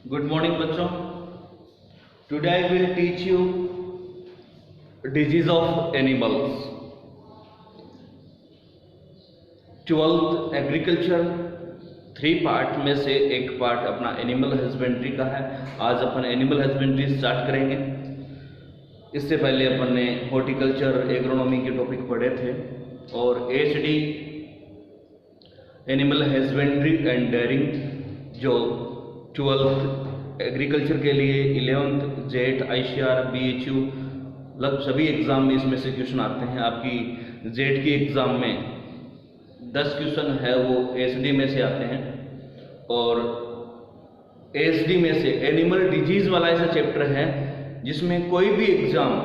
Good morning बच्चों। Today I will teach you disease of animals. 12th agriculture 3 part में से एक part अपना एनिमल हस्बेंड्री का है। आज अपन एनिमल हस्बेंड्री स्टार्ट करेंगे। इससे पहले अपन ने हॉर्टिकल्चर एग्रोनॉमी के टॉपिक पढ़े थे और HD animal husbandry and dairying जो 12th एग्रीकल्चर के लिए 11th जेट आईसीआर बीएचयू लगभग सभी एग्जाम में इसमें से क्वेश्चन आते हैं। आपकी जेट की एग्जाम में 10 क्वेश्चन है वो एसडी में से आते हैं और एसडी में से एनिमल डिजीज वाला ऐसा चैप्टर है जिसमें कोई भी एग्जाम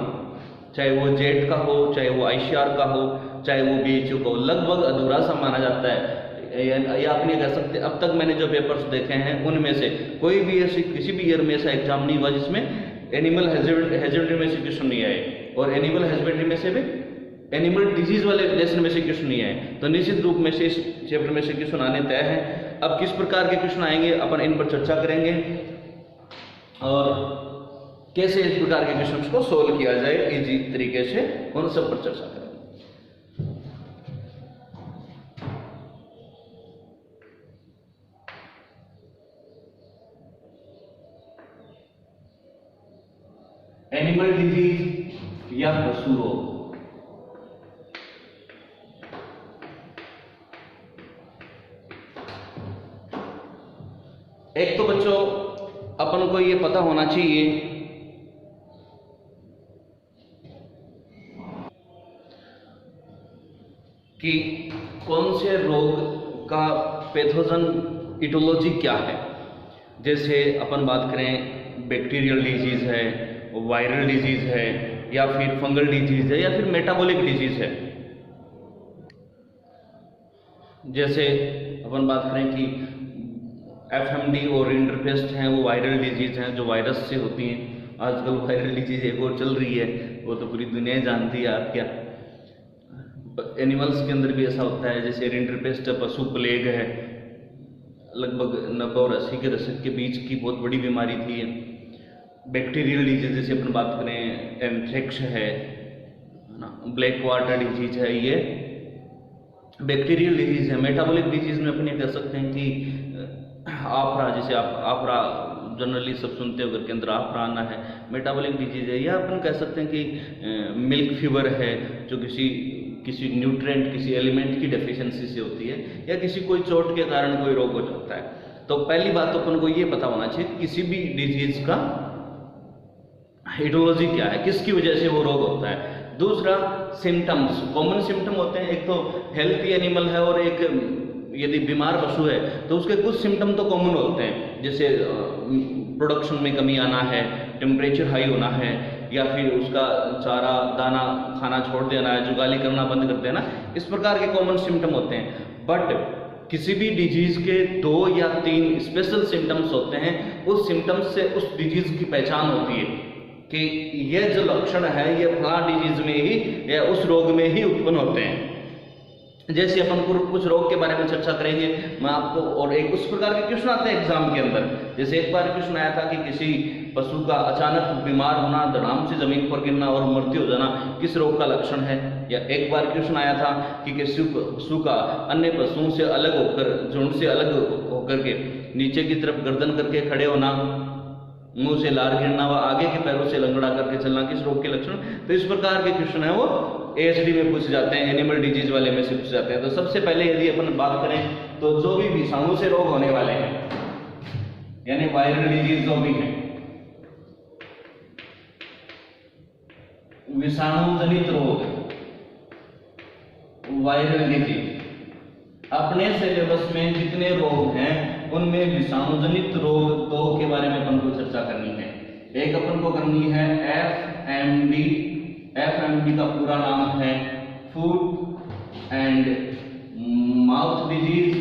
चाहे वो जेट का हो, चाहे वो आईसीआर का हो, चाहे वो बीएचयू का हो, लगभग अधूरा सा माना जाता है। या आप नहीं कह सकते अब तक मैंने जो पेपर्स देखे हैं उनमें से कोई भी ऐसी किसी भी ईयर में ऐसा एग्जाम नहीं हुआ जिसमें एनिमल हस्बेंड्री में से क्वेश्चन नहीं आए और एनिमल हस्बेंड्री में से भी एनिमल डिजीज वाले लेसन में से क्वेश्चन नहीं आए। तो निश्चित रूप में से इस चैप्टर में से क्वेश्चन आने तय है। अब किस प्रकार के क्वेश्चन आएंगे अपन इन पर चर्चा करेंगे और कैसे इस प्रकार के क्वेश्चन को सोल्व किया जाए इजी तरीके से, उन सब पर चर्चा करेंगे। एनिमल डिजीज या पशु रोग। एक तो बच्चों अपन को ये पता होना चाहिए कि कौन से रोग का पैथोजन इटोलॉजी क्या है। जैसे अपन बात करें बैक्टीरियल डिजीज है, वायरल डिजीज है, या फिर फंगल डिजीज है, या फिर मेटाबॉलिक डिजीज है। जैसे अपन बात करें कि एफएमडी और रिंडरपेस्ट हैं, वो वायरल डिजीज हैं जो वायरस से होती हैं। आजकल वायरल डिजीज एक और चल रही है, वो तो पूरी दुनिया ही जानती है। आप क्या एनिमल्स के अंदर भी ऐसा होता है। जैसे रिंडरपेस्ट पशु प्लेग है, लगभग 90 और 80 के दशक के बीच की बहुत बड़ी बीमारी थी। बैक्टीरियल डिजीज जैसे अपन बात करें एंथ्रेक्स है ना, ब्लैक वाटर डिजीज है, ये बैक्टीरियल डिजीज है। मेटाबॉलिक डिजीज में अपन ये कह सकते हैं कि आफरा, जैसे आप आफरा जनरली सब सुनते हो, घर के अंदर आफरा आना है, मेटाबॉलिक डिजीज है। या अपन कह सकते हैं कि मिल्क फीवर है जो किसी न्यूट्रिएंट किसी एलिमेंट की डेफिशिएंसी से होती है, या किसी कोई चोट के कारण कोई रोग हो जाता है। तो पहली बात तो अपन को ये पता होना चाहिए किसी भी डिजीज का इटोलॉजी क्या है, किसकी वजह से वो रोग होता है। दूसरा सिम्टम्स, कॉमन सिम्टम होते हैं। एक तो हेल्थी एनिमल है और एक यदि बीमार पशु है तो उसके कुछ सिम्टम तो कॉमन होते हैं। जैसे प्रोडक्शन में कमी आना है, टेम्परेचर हाई होना है, या फिर उसका चारा दाना खाना छोड़ देना है, जुगाली करना बंद कर देना, इस प्रकार के कॉमन सिम्टम होते हैं। बट किसी भी डिजीज के 2 या 3 स्पेशल सिम्टम्स होते हैं। उस सिम्टम्स से उस डिजीज की पहचान होती है कि यह जो लक्षण है ये फला डिजीज में ही या उस रोग में ही उत्पन्न होते हैं। जैसे अपन कुछ रोग के बारे में चर्चा करेंगे मैं आपको, और एक उस प्रकार के क्वेश्चन आते हैं एग्जाम के अंदर। जैसे एक बार क्वेश्चन आया था कि किसी पशु का अचानक बीमार होना, धड़ाम से जमीन पर गिरना और मृत्यु हो जाना किस रोग का लक्षण है। या एक बार क्वेश्चन आया था कि किसी पशु का अन्य पशुओं से अलग होकर, झुंड से अलग होकर के नीचे की तरफ गर्दन करके खड़े होना, मुंह से लार गिरना व आगे के पैरों से लंगड़ा करके चलना किस रोग के लक्षण। तो इस प्रकार के क्वेश्चन है वो एएचडी में पूछे जाते हैं, एनिमल डिजीज वाले में से पूछे जाते हैं। तो सबसे पहले यदि अपन बात करें तो जो भी विषाणु से रोग होने वाले हैं, यानी वायरल डिजीज जो भी है, विषाणु जनित रोग, वायरल डिजीज, अपने सिलेबस में जितने रोग हैं उनमें विषाणु जनित रोग 2 के बारे में अपन को चर्चा करनी है। एक अपन को करनी है एफएमडी। एफएमडी का पूरा नाम है फूट एंड माउथ डिजीज।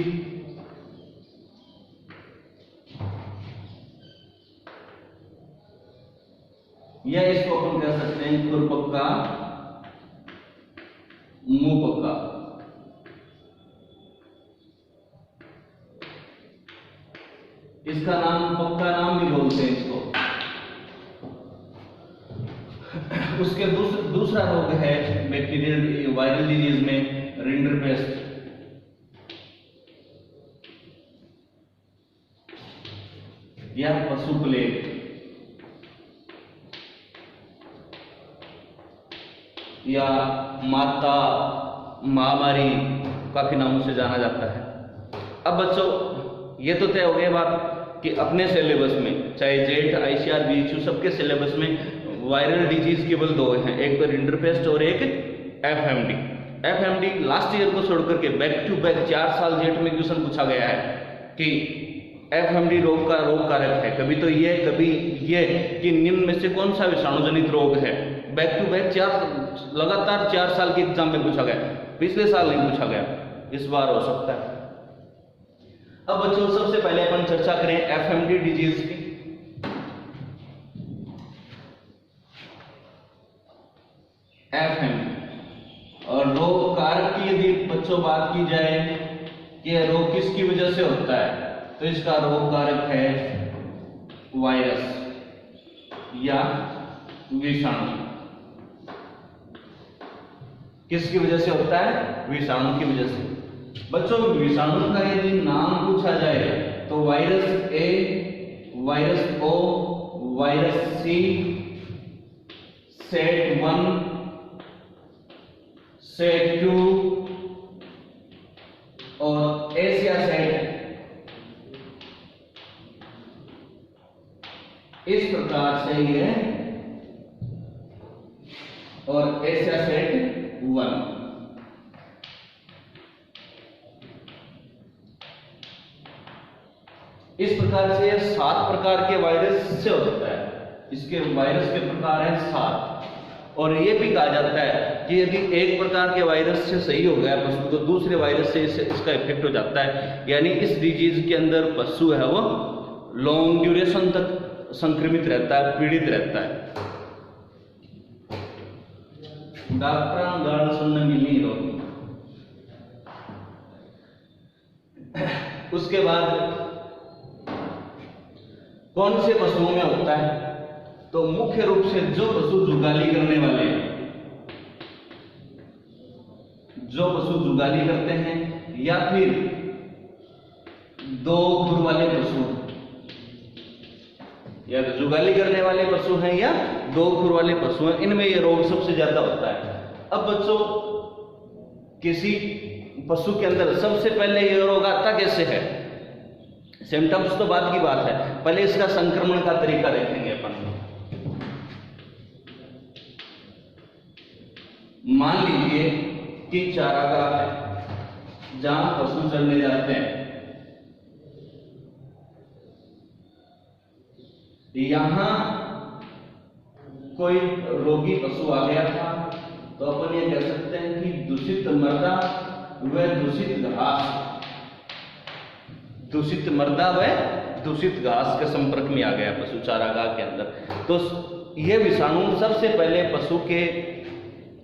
या इसको अपन कह सकते हैं खुरपक्का, मुंह पक्का। इसका इसका नाम पक्का नाम भी बोलते हैं इसको। उसके दूसरा रोग है बैक्टीरियल वायरल डिजीज में रिंडरपेस्ट। या पशु प्लेग, या माता महामारी, काफी नामों से जाना जाता है। अब बच्चों ये तो तय हो गया बात कि अपने सिलेबस में चाहे जेट, आईसीआर, बीएचयू सबके सिलेबस में वायरल डिजीज केवल दो हैं, एक तो रिंडरपेस्ट और एक एफएमडी। एफएमडी लास्ट ईयर को छोड़ करके बैक टू बैक 4 साल जेट में क्वेश्चन पूछा गया है कि एफएमडी रोग का रोग कारक है, कभी तो ये कभी ये कि निम्न में से कौन सा विषाणु जनित रोग है। बैक टू बैक लगातार 4 साल के एग्जाम में पूछा गया, पिछले साल नहीं पूछा गया, इस बार हो सकता है। अब बच्चों सबसे पहले अपन चर्चा करें एफएमडी डिजीज की। एफएमडी और रोग कारक की यदि बच्चों बात की जाए कि रोग किसकी वजह से होता है, तो इसका रोग कारक है वायरस या विषाणु। किसकी वजह से होता है? विषाणु की वजह से। बच्चों विषाणु का यदि नाम पूछा जाए तो virus A, virus O, virus C, set 1, set 2 और एशिया सेट, इस प्रकार से ये और एशिया सेट 1। इस प्रकार से 7 प्रकार के वायरस से हो सकता है। इसके वायरस के प्रकार हैं 7। और ये भी कहा जाता है कि यदि एक प्रकार के वायरस से सही हो गया पशु तो दूसरे वायरस से इसका इफेक्ट हो जाता है, यानी इस डिजीज के अंदर पशु है वो लॉन्ग ड्यूरेशन तक संक्रमित रहता है, पीड़ित रहता है। डॉक्टर गाल सुनने मिली होगी। उसके बाद कौन से पशुओं में होता है? तो मुख्य रूप से जो पशु जुगाली करने वाले हैं, जो पशु जुगाली करते हैं या फिर 2 खुर वाले पशु, या तो जुगाली करने वाले पशु हैं या 2 खुर वाले पशु हैं, इनमें यह रोग सबसे ज्यादा होता है। अब बच्चों किसी पशु के अंदर सबसे पहले यह रोग आता कैसे है? सिम्टम्स तो बाद की बात है, पहले इसका संक्रमण का तरीका देखेंगे अपन। मान लीजिए कि चारागाह है जहां पशु चरने जाते हैं, यहां कोई रोगी पशु आ गया था तो अपन ये कह सकते हैं कि दूषित मृदा व दूषित घास, दूषित मृदा व दूषित घास के संपर्क में आ गया पशु चारागाह के अंदर, तो यह विषाणु सबसे पहले पशु के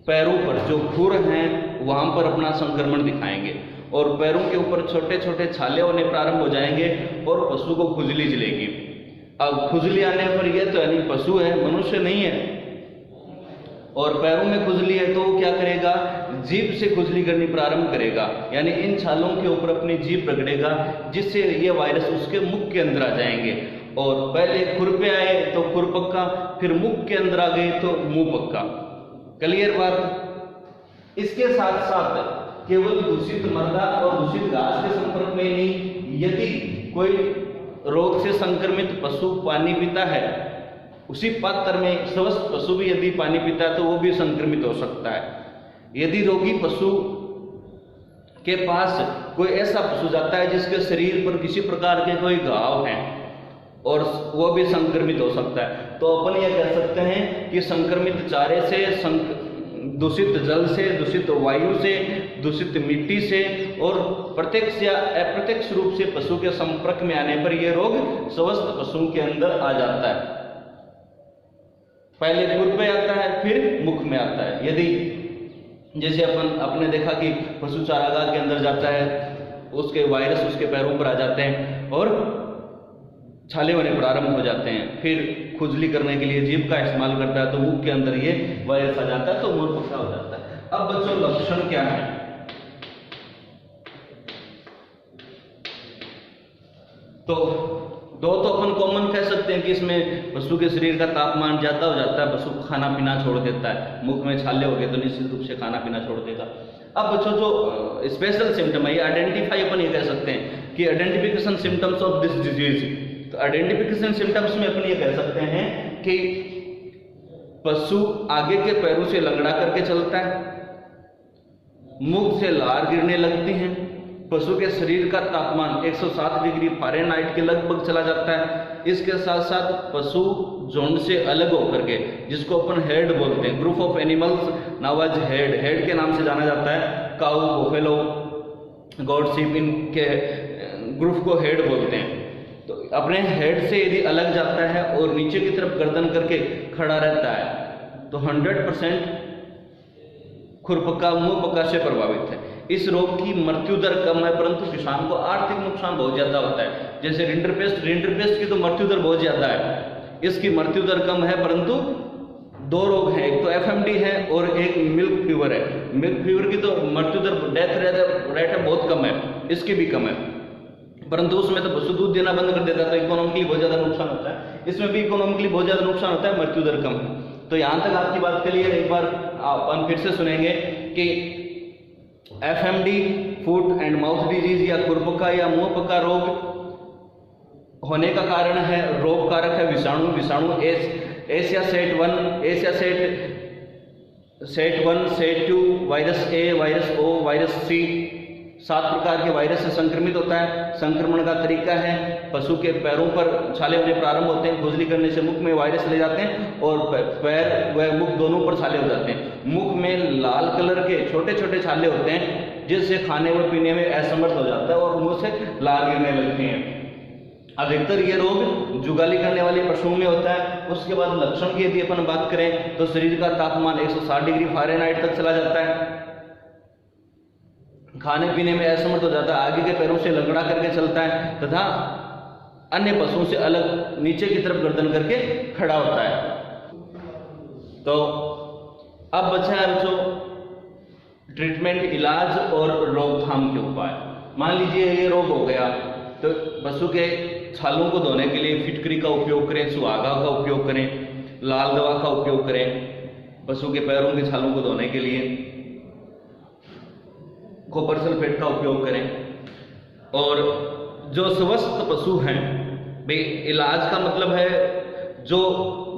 पैरों पर जो खुर हैं वहां पर अपना संक्रमण दिखाएंगे और पैरों के ऊपर छोटे छोटे छाले होने प्रारंभ हो जाएंगे और पशु को खुजली चलेगी। अब खुजली आने पर यह तो यानी पशु है, मनुष्य नहीं है, और पैरों में खुजली है तो वो क्या करेगा? जीभ से खुजली करनी प्रारंभ करेगा, यानी इन छालों के ऊपर अपनी जीभ रगड़ेगा जिससे ये वायरस उसके मुख के अंदर आ जाएंगे। और पहले खुर पे आए तो खुर पक्का, फिर मुख के अंदर आ गए तो मुंह पक्का। क्लियर बात? इसके साथ साथ केवल दूषित मृदा और दूषित घास के संपर्क में नहीं, यदि कोई रोग से संक्रमित पशु पानी पीता है, उसी पात्र में स्वस्थ पशु भी यदि पानी पीता है तो वो भी संक्रमित हो सकता है। यदि रोगी पशु के पास कोई ऐसा पशु जाता है जिसके शरीर पर किसी प्रकार के कोई घाव हैं और वो भी संक्रमित हो सकता है, तो अपन ये कह सकते हैं कि संक्रमित चारे से, दूषित जल से, दूषित वायु से, दूषित मिट्टी से और प्रत्यक्ष या अप्रत्यक्ष रूप से पशु के संपर्क में आने पर यह रोग स्वस्थ पशु के अंदर आ जाता है। पहले खुर पे आता है फिर मुख में आता है। यदि जैसे अपने देखा कि पशु चारागाह के अंदर जाता है, उसके वायरस उसके पैरों पर आ जाते हैं और छाले होने प्रारंभ हो जाते हैं, फिर खुजली करने के लिए जीभ का इस्तेमाल करता है तो मुख के अंदर ये वायरस आ जाता है तो मुंह पक्का हो जाता है। अब बच्चों लक्षण क्या है? तो दो तो अपन कॉमन कह सकते हैं कि इसमें पशु के शरीर का तापमान ज्यादा हो जाता है, पशु खाना पीना छोड़ देता है, मुख में छाले हो गए तो निश्चित रूप से खाना पीना छोड़ देगा। अब बच्चों जो स्पेशल सिम्टम है, ये आइडेंटिफाई अपन ये कह सकते हैं कि identification symptoms of this disease. तो आइडेंटिफिकेशन सिम्टम्स में अपन ये कह सकते हैं कि पशु आगे के पैरों से लंगड़ा करके चलता है, मुख से लार गिरने लगती है, पशु के शरीर का तापमान 107 डिग्री फ़ारेनहाइट के लगभग चला जाता है। इसके साथ साथ पशु झुंड से अलग होकर के, जिसको अपन हेड बोलते हैं, group of animals now as herd, herd के नाम से जाना जाता है। काऊ, बुफेलो, गॉड, शीप, इनके ग्रुप को हेड बोलते हैं। तो अपने हेड से यदि अलग जाता है और नीचे की तरफ गर्दन करके खड़ा रहता है तो 100% खुरपका, मुंह पक्का से प्रभावित है। इस रोग की मृत्यु दर कम है परंतु किसान को आर्थिक नुकसान बहुत ज्यादा होता है। जैसे रिंडरपेस्ट की तो मृत्यु दर बहुत ज्यादा है, इसकी मृत्यु दर कम है परंतु दो रोग हैं, एक तो एफएमडी है और एक मिल्क फीवर है। मिल्क फीवर की तो मृत्यु दर, डेथ रेट है बहुत कम है, इसकी भी कम है, परंतु उसमें तो पशु दूध देना बंद कर देता है तो इकोनॉमिकली बहुत ज्यादा नुकसान होता है। इसमें भी इकोनॉमिकली बहुत ज्यादा नुकसान होता है, मृत्यु दर कम है। तो यहां तक आपकी बात के लिए एक बार अपन फिर से सुनेंगे कि FMD, foot and mouth disease या खुरपका या मुंह पका रोग होने का कारण है, रोग कारक है विषाणु Asia set 1, set 2, virus A, virus O, virus सी, 7 प्रकार के वायरस से संक्रमित होता है। संक्रमण का तरीका है, पशु के पैरों पर छाले होने प्रारंभ होते हैं, खुजली करने से मुख में वायरस ले जाते हैं और पैर व मुख दोनों पर छाले हो जाते हैं। मुख में लाल कलर के छोटे छोटे छाले होते हैं जिससे खाने व पीने में असमर्थ हो जाता है और मुंह से लार गिरने लगती हैं। अधिकतर ये रोग जुगाली करने वाले पशुओं में होता है। उसके बाद लक्षण की यदि अपन बात करें तो शरीर का तापमान 160 डिग्री फ़ारेनहाइट तक चला जाता है, खाने पीने में असमर्थ हो जाता है, आगे के पैरों से लंगड़ा करके चलता है तथा अन्य पशुओं से अलग नीचे की तरफ गर्दन करके खड़ा होता है। तो अब बचा है बच्चों ट्रीटमेंट, इलाज और रोकथाम के उपाय। मान लीजिए ये रोग हो गया तो पशु के छालों को धोने के लिए फिटकरी का उपयोग करें, सुहागा का उपयोग करें, लाल दवा का उपयोग करें। पशु के पैरों के छालों को धोने के लिए कॉपर सल्फेट का उपयोग करें। और जो स्वस्थ पशु हैं, भाई इलाज का मतलब है जो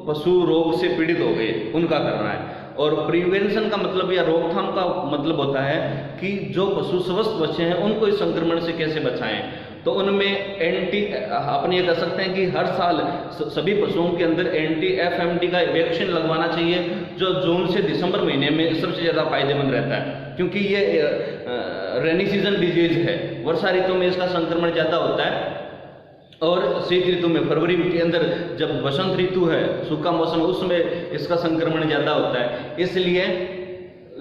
पशु रोग से पीड़ित हो गए उनका करना है, और प्रिवेंशन का मतलब या रोकथाम का मतलब होता है कि जो पशु स्वस्थ बचे हैं उनको इस संक्रमण से कैसे बचाएं। तो उनमें अपन ये कह सकते हैं कि हर साल सभी पशुओं के अंदर एंटी एफएमडी का वैक्सीन लगवाना चाहिए, जो जून से दिसंबर महीने में सबसे ज़्यादा फायदेमंद रहता है, क्योंकि ये रेनी सीजन डिजीज है। वर्षा ऋतु में इसका संक्रमण ज़्यादा होता है और शीत ऋतु में, फरवरी के अंदर जब बसंत ऋतु है, सूखा मौसम, उसमें इसका संक्रमण ज़्यादा होता है। इसलिए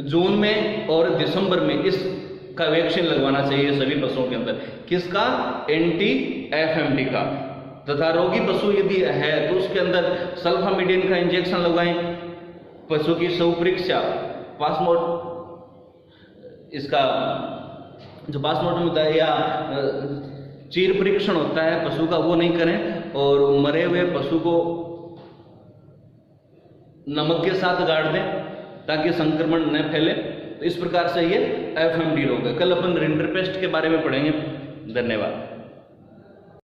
जून में और दिसंबर में इसका वैक्सीन लगवाना चाहिए सभी पशुओं के अंदर। किसका? एंटी एफएमडी का। तथा रोगी पशु यदि है तो उसके अंदर सल्फामिडिन का इंजेक्शन लगवाएं। पशु की शवपरीक्षा, इसका जो पासमोर्टम होता है या चीर परीक्षण होता है पशु का, वो नहीं करें, और मरे हुए पशु को नमक के साथ गाड़ दें ताकि संक्रमण न फैले। तो इस प्रकार से ये एफएमडी रोग है। कल अपन रिंडरपेस्ट के बारे में पढ़ेंगे। धन्यवाद।